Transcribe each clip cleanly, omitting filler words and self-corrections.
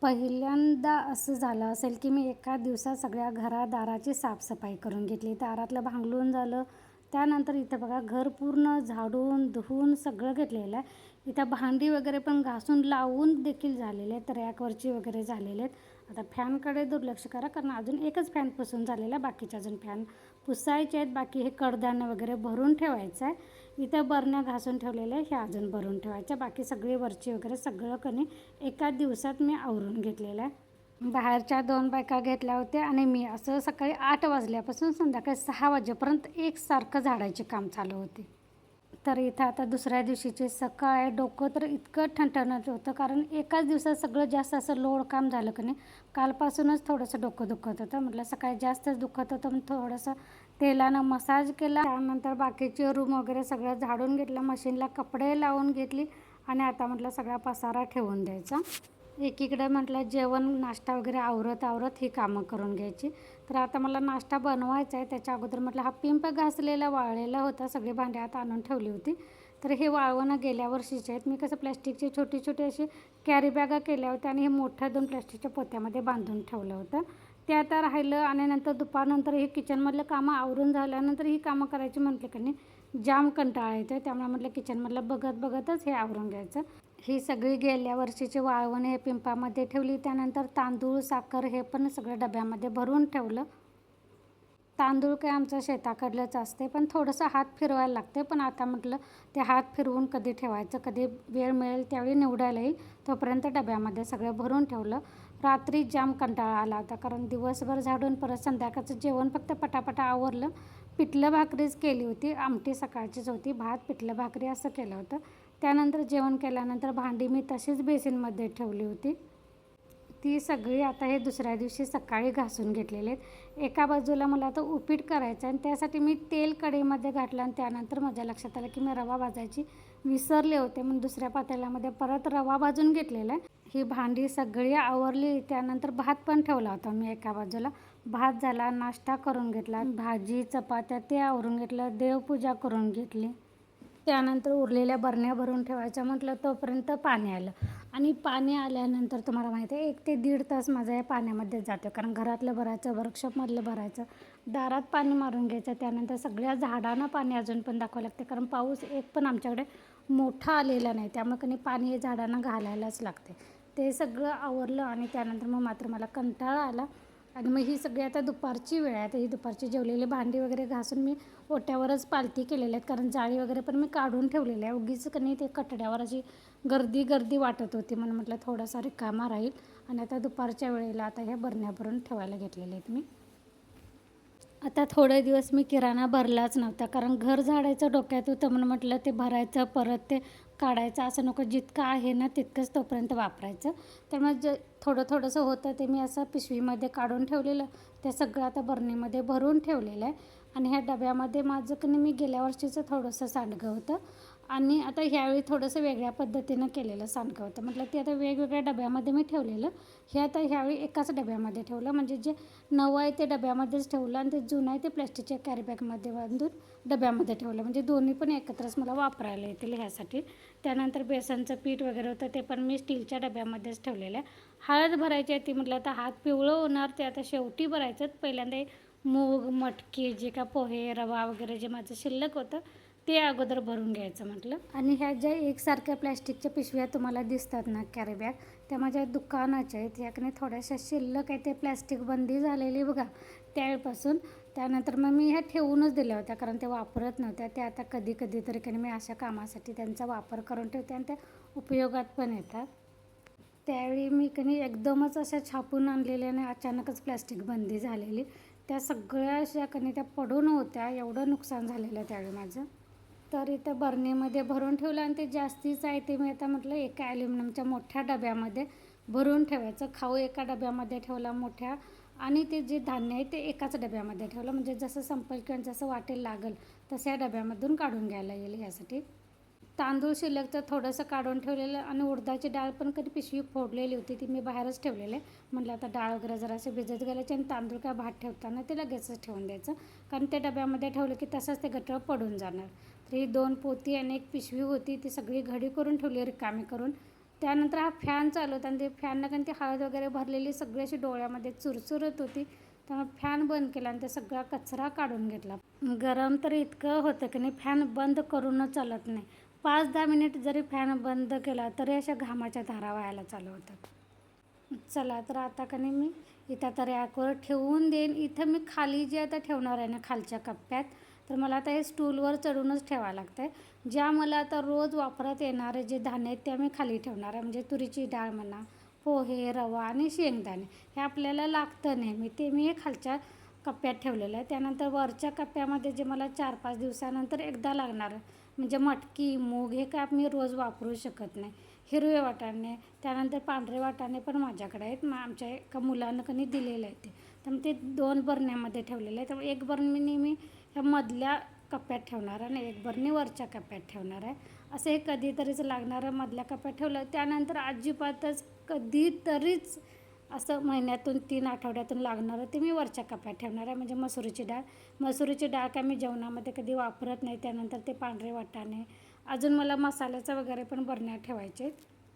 पहिल्यांदा असं झालं असेल की मी एका दिवसात सगळ्या घरादाराची साफसफाई करून घेतली. दारातलं भांगलून झालं. त्यानंतर इथं बघा घर पूर्ण झाडून धुवून सगळं घेतलेलं आहे. इथं भांडी वगैरे पण घासून लावून देखील झालेले आहेत. रॅकवरची वगैरे झालेले आहेत. आता फॅनकडे दुर्लक्ष करा कारण अजून एकच फॅन पुसून झालेला आहे. बाकीचे अजून फॅन पुसायचे आहेत. बाकी हे कडधान्य वगैरे भरून ठेवायचं आहे. इथं बरण्या घासून ठेवलेल्या आहे. हे अजून भरून ठेवायच्या. बाकी सगळी वरची वगैरे सगळं कणी एका दिवसात मी आवरून घेतलेलं आहे. बाहेरच्या 2 बायका घेतल्या होत्या आणि मी असं सकाळी 8 वाजल्यापासून संध्याकाळी 6 वाजेपर्यंत एकसारखं झाडायचे काम चालू होते. तर इथं आता दुसऱ्या दिवशीची सकाळ आहे. डोकं तर इतकं ठणठणत होतं कारण एकाच दिवसात सगळं जास्त असं लोड काम झालं की नाही. कालपासूनच थोडंसं डोकं दुखत होतं. म्हटलं सकाळी जास्तच दुखत होतं मग थोडंसं तेलानं मसाज केला. त्यानंतर बाकीचे रूम वगैरे सगळं झाडून घेतलं. मशीनला कपडे लावून घेतली आणि आता म्हटलं सगळा पसारा ठेवून द्यायचा. एकीकडे म्हटलं जेवण नाश्ता वगैरे आवरत ही कामं करून घ्यायची. तर आता मला नाश्ता बनवायचा आहे. त्याच्या अगोदर म्हटलं हा पिंप घासलेला वाळलेला होता. सगळी भांडी आता आणून ठेवली होती. तर हे वाळवणं गेल्या वर्षीचे आहेत. मी कसं प्लॅस्टिकचे छोटे छोटे असे कॅरी बॅगा केल्या होत्या आणि हे मोठ्या 2 प्लॅस्टिकच्या पोत्यामध्ये बांधून ठेवलं होतं. ते आता राहिलं आणि नंतर दुपारनंतर हे किचनमधलं कामं आवरून झाल्यानंतर ही कामं करायची म्हटलं की नाही जाम कंटाळा येतो. त्यामुळे म्हटलं किचनमधलं बघतच हे आवरून घ्यायचं. ही सगळी गेल्या वर्षीची वाळवण हे पिंपामध्ये ठेवली. त्यानंतर तांदूळ साखर हे पण सगळं डब्यामध्ये भरून ठेवलं. तांदूळ काय आमचं शेताकडलंच असते पण थोडंसं हात फिरवायला लागते. पण आता म्हटलं ते हात फिरवून कधी ठेवायचं, कधी वेळ मिळेल त्यावेळी निवडायला येईल तोपर्यंत डब्यामध्ये सगळं भरून ठेवलं. रात्री जाम कंटाळा आला होता कारण दिवसभर झाडून परत संध्याकाळचं जेवण फक्त पटापटा आवरलं. पिठलं भाकरीच केली होती. आमटी सकाळचीच होती. भात पिठलं भाकरी असं केलं होतं. त्यानंतर जेवण केल्यानंतर भांडी मी तशीच बेसिनमध्ये ठेवली होती. ती सगळी आता हे दुसऱ्या दिवशी सकाळी घासून घेतलेले आहेत. एका बाजूला मला आता उपीट करायचं आहे आणि त्यासाठी मी तेल कढईमध्ये घातलं आणि त्यानंतर माझ्या लक्षात आलं की मी रवा भाजायची विसरले होते. मग दुसऱ्या पातेल्यामध्ये परत रवा भाजून घेतलेला आहे. ही भांडी सगळी आवरली. त्यानंतर भात पण ठेवला होता मी एका बाजूला. भात झाला, नाश्ता करून घेतला, भाजी चपात्या ते आवरून घेतलं, देवपूजा करून घेतली. त्यानंतर उरलेल्या बरण्या भरून ठेवायच्या म्हटलं तोपर्यंत पाणी आलं आणि पाणी आल्यानंतर तुम्हाला माहिती आहे 1 ते 1.5 तास माझा या पाण्यामध्येच जातो कारण घरातलं भरायचं, वर्कशॉपमधलं भरायचं, दारात पाणी मारून घ्यायचं. त्यानंतर सगळ्या झाडांना पाणी अजून पण दाखवावं लागते कारण पाऊस एक पण आमच्याकडे मोठा आलेला नाही. त्यामुळे पाणी हे झाडांना घालायलाच लागते. ते सगळं आवरलं आणि त्यानंतर मग मात्र मला कंटाळा आला आणि मग ही सगळी आता दुपारची वेळ आहे. तर ही दुपारची जेवलेली भांडी वगैरे घासून मी ओट्यावरच पालती केलेल्या आहेत कारण जाळी वगैरे पण मी काढून ठेवलेली आहे. उगीच नाही ते कटड्यावर अशी गर्दी वाटत होती म्हणून म्हटलं थोडासा रिकामा राहील. आणि आता दुपारच्या वेळेला आता ह्या बरण्या भरून ठेवायला घेतलेल्या आहेत मी. आता थोडे दिवस मी किराणा भरलाच नव्हता कारण घर झाडायचं डोक्यात होतं म्हणून म्हटलं ते भरायचं परत ते काढायचं असं नको. जितकं आहे ना तितकंच तोपर्यंत वापरायचं. त्यामुळे थोडंसं होतं ते मी असं पिशवीमध्ये काढून ठेवलेलं. ते सगळं आता बरणीमध्ये भरून ठेवलेलं आहे. आणि ह्या डब्यामध्ये माझं की मी गेल्या वर्षीचं थोडंसं सांडगं होतं आणि आता ह्यावेळी थोडंसं वेगळ्या पद्धतीनं केलेलं सांडगं होतं. म्हटलं ते आता वेगवेगळ्या डब्यामध्ये मी ठेवलेलं. हे आता ह्यावेळी एकाच डब्यामध्ये ठेवलं म्हणजे जे नवं आहे ते डब्यामध्येच ठेवलं आणि ते जुनं आहे ते प्लॅस्टिकच्या कॅरीबॅगमध्ये बांधून डब्यामध्ये ठेवलं म्हणजे दोन्ही पण एकत्रच मला वापरायला येतील ह्यासाठी. त्यानंतर बेसनचं पीठ वगैरे होतं ते पण मी स्टीलच्या डब्यामध्येच ठेवलेलं आहे. हळद भरायची आहे ती म्हटलं आता हात पिवळं होणार ते आता शेवटी भरायचं. पहिल्यांदा मूग, मटकी, जे का पोहे, रवा वगैरे जे माझं शिल्लक होतं ते अगोदर भरून घ्यायचं म्हटलं. आणि ह्या ज्या एकसारख्या प्लॅस्टिकच्या पिशव्या तुम्हाला दिसतात ना कॅरीबॅग त्या माझ्या दुकानाच्या आहेत. ह्याकडे थोड्याशा शिल्लक आहे. ते प्लॅस्टिक बंदी झालेली बघा त्यावेळपासून. त्यानंतर मग मी ह्या ठेवूनच दिल्या होत्या कारण ते वापरत नव्हत्या. ते आता कधी तरी मी अशा कामासाठी त्यांचा वापर करून ठेवते आणि त्या उपयोगात पण येतात. त्यावेळी मी एकदमच अशा छापून आणलेल्या आणि अचानकच प्लॅस्टिक बंदी झालेली. त्या सगळ्या अशा त्या पडून होत्या. एवढं नुकसान झालेलं त्यावेळी माझं. तर इथं बरणीमध्ये भरून ठेवलं आणि ते जास्तीचं आहे ते मी आता म्हटलं एका ॲल्युमिनियमच्या मोठ्या डब्यामध्ये भरून ठेवायचं. खाऊ एका डब्यामध्ये ठेवला मोठ्या आणि ते जे धान्य आहे ते एकाच डब्यामध्ये ठेवलं म्हणजे जसं संपेल किंवा जसं वाटेल लागेल तसं या डब्यामधून काढून घ्यायला येईल यासाठी. तांदूळ शिल्लकचं थोडंसं काढून ठेवलेलं आणि उडदाची डाळ पण कधी पिशवी फोडलेली होती ती मी बाहेरच ठेवलेली आहे. म्हटलं आता डाळ वगैरे जरासे भिजत घालायचे आणि तांदूळ काय भात ठेवताना ते लगेचच ठेवून द्यायचं कारण ते डब्यामध्ये ठेवलं की तसंच ते गठ्ठळ पडून जाणार. तर ही 2 पोती आणि 1 पिशवी होती ती सगळी घडी करून ठेवली रिकामी करून. त्यानंतर हा फॅन चालू होता आणि ते फॅननं कारण ती हळद वगैरे भरलेली सगळी अशी डोळ्यामध्ये चुरचुरत होती. त्यामुळे फॅन बंद केला आणि ते सगळा कचरा काढून घेतला. गरम तर इतकं होतं की नाही फॅन बंद करूनच चालत नाही. 5-10 मिनिट जरी फॅन बंद केला तरी अशा घामाच्या धारा व्हायला चालू होतात. चला तर आता का नाही मी इथं आता रॅकवर ठेवून देईन. इथं मी खाली जे आता ठेवणार आहे ना खालच्या कप्प्यात, तर मला आता हे स्टूलवर चढूनच ठेवावं लागतं आहे. ज्या मला आता रोज वापरात येणारे जे धान्य आहेत त्या मी खाली ठेवणार आहे. म्हणजे तुरीची डाळ म्हणा, पोहे, रवा आणि शेंगदाणे हे आपल्याला लागतं नेहमी, ते मी हे खालच्या कप्प्यात ठेवलेलं आहे. त्यानंतर वरच्या कप्प्यामध्ये जे मला 4-5 दिवसानंतर एकदा लागणार म्हणजे मटकी, मूग हे काय मी रोज वापरू शकत नाही. हिरवे वाटाणे, त्यानंतर पांढरे वाटाणे पण माझ्याकडे आहेत. आमच्या एका मुलानं कधी दिलेलं आहे ते. त्यामुळे ते 2 बरण्यामध्ये ठेवलेलं आहे. त्यामुळे एक बरणी मी ह्या मधल्या कप्प्यात ठेवणार आणि एक बरणी वरच्या कप्प्यात ठेवणार आहे. असं हे कधीतरीच लागणारं मधल्या कप्प्यात ठेवलं. त्यानंतर अजिबातच कधीतरीच असं महिन्यातून 3 आठवड्यातून लागणारं ते मी वरच्या कप्प्यात ठेवणार आहे. म्हणजे मसुरीची डाळ काय मी जेवणामध्ये कधी वापरत नाही. त्यानंतर ते पांढरे वाटाणे, अजून मला मसाल्याचं वगैरे पण बरण्या ठेवायचे.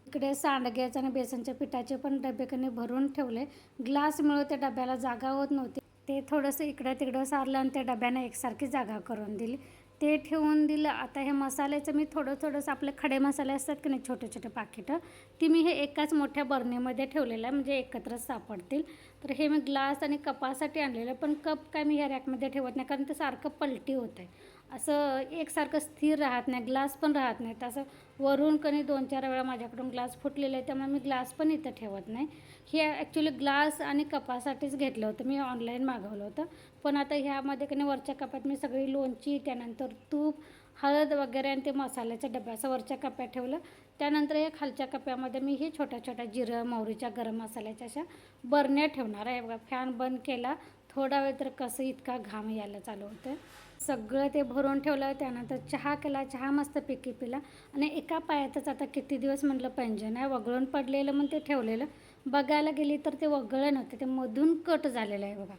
इकडे सांडग्याचं आणि बेसनच्या पिठाचे पण डबे कधी भरून ठेवले. ग्लासमुळे त्या डब्याला जागा होत नव्हती. ते थोडंसं इकडं तिकडं सारलं आणि त्या डब्यानं एकसारखी जागा करून दिली. ते ठेवून दिलं. आता हे मसाल्याचं मी थोडंसं आपले खडे मसाले असतात की नाही छोटे छोटे पाकिटं, ती मी हे एकाच मोठ्या बरणीमध्ये ठेवलेलं आहे म्हणजे एकत्रच सापडतील. तर हे मी ग्लास आणि कपासाठी आणलेलं, पण कप काय मी ह्या रॅकमध्ये ठेवत नाही कारण ते सारखं पलटी होतं आहे. असं एकसारखं स्थिर राहत नाही, ग्लास पण राहत नाहीत. असं वरून कधी 2-4 वेळा माझ्याकडून ग्लास फुटलेले आहे, त्यामुळे मी ग्लास पण इथं ठेवत नाही. हे ॲक्च्युली ग्लास आणि कपासाठीच घेतलं होतं, मी ऑनलाईन मागवलं होतं. पण आता ह्यामध्ये कधी वरच्या कपात मी सगळी लोणची, त्यानंतर तूप, हळद वगैरे आणि ते मसाल्याच्या डब्या असं वरच्या कप्प्यात ठेवलं. त्यानंतर हे खालच्या कप्प्यामध्ये मी हे छोट्या जिरं, मोहरीच्या, गरम मसाल्याच्या अशा बरण्या ठेवणार आहे. बघा फॅन बंद केला, थोडा वेळ तर कसं इतका घाम यायला चालू होतं. सगळं ते भरून ठेवलं. त्यानंतर चहा केला, चहा मस्तपैकी पिला आणि एका पायातच आता किती दिवस म्हटलं पैंजण आहे वगळून पडलेलं म्हणून ते ठेवलेलं. बघायला गेली तर ते वगळलं नव्हतं, ते मधून कट झालेलं आहे बघा.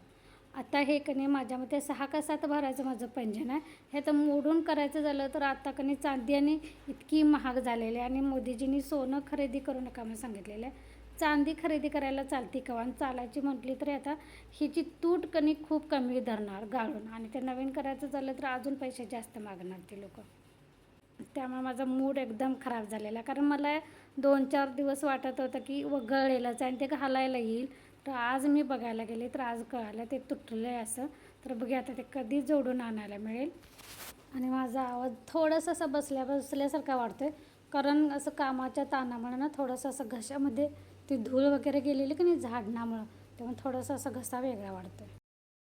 आता हे कणी माझ्या मते 6 का 7 भरायचं माझं पैंजण आहे. हे तर मोडून करायचं झालं तर आता कणी चांदी आणि इतकी महाग झालेली आहे आणि मोदीजींनी सोनं खरेदी करू नका म्हणून सांगितलेलं आहे. चांदी खरेदी करायला चालती का आणि चालायची म्हटली तरी आता हिची तूट कणी खूप कमी धरणार गाळून आणि ते नवीन करायचं झालं तर अजून पैसे जास्त मागणार ते लोक. त्यामुळे माझा मूड एकदम खराब झालेला, कारण मला 2-4 दिवस वाटत होतं की गळलेलंच आहे आणि ते घालायला येईल. तर आज मी बघायला गेले तर आज कळालं ते तुटलं आहे असं. तर बघूया आता ते कधी जोडून आणायला मिळेल. आणि माझा आवाज थोडंसं असं बसल्यासारखा वाटतो आहे, कारण असं कामाच्या ताणामुळे ना थोडंसं असं घशामध्ये ती धूळ वगैरे गेलेली की नाही झाडणामुळं, त्यामुळे थोडंसं असं घसा वेगळा वाटतो आहे.